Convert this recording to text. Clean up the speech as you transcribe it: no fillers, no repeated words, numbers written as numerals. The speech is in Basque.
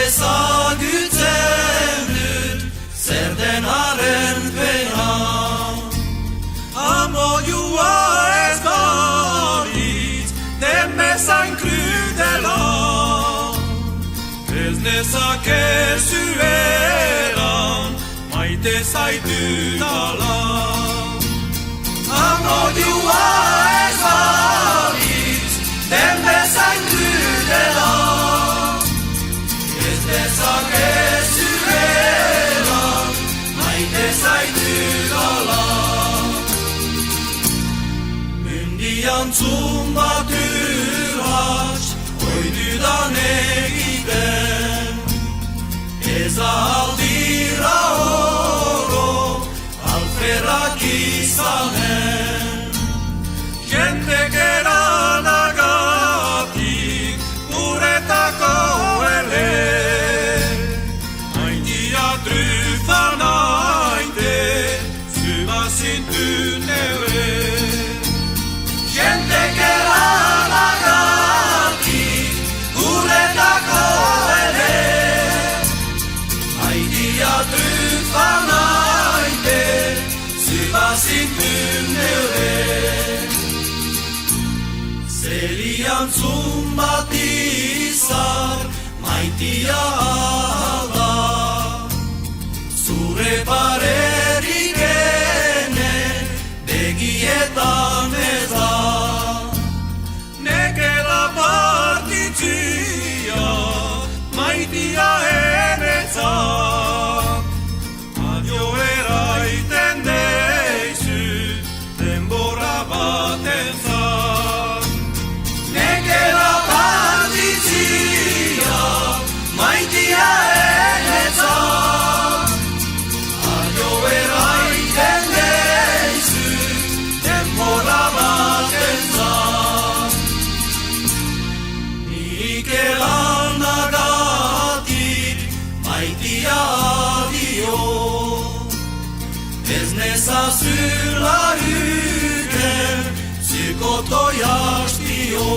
ezagutzen dut, zer den haren pena. Amodioa ez baritz, den bezain krudela, ez nezakezu eran, maite zaitudala. Amodioa ez baritz, den bezain krudela, ez nezakezu eran, maite zaitudala. Mundian bat urrats, oidudan egiten, ez aldira oro, alferrak izanen. Jentek eranagatik, uretako ele, haitia trufan aite, zubazintun ere. Jentek eranagatik, uretako ele, haitia trufan aite, zubazintun ere. Zelian bat izar, maitia alda, zure parerik ene, begietan ez da. Nekela partitzia, maitia enetzak, adio eraiten deizu, denbora batentzat. Nekela partitzia, maitia enetzak, adio eraiten deizu, denbora batentzat. Nik eranagatik, maitia adio, ez nezazula hüken, zukoto jastio.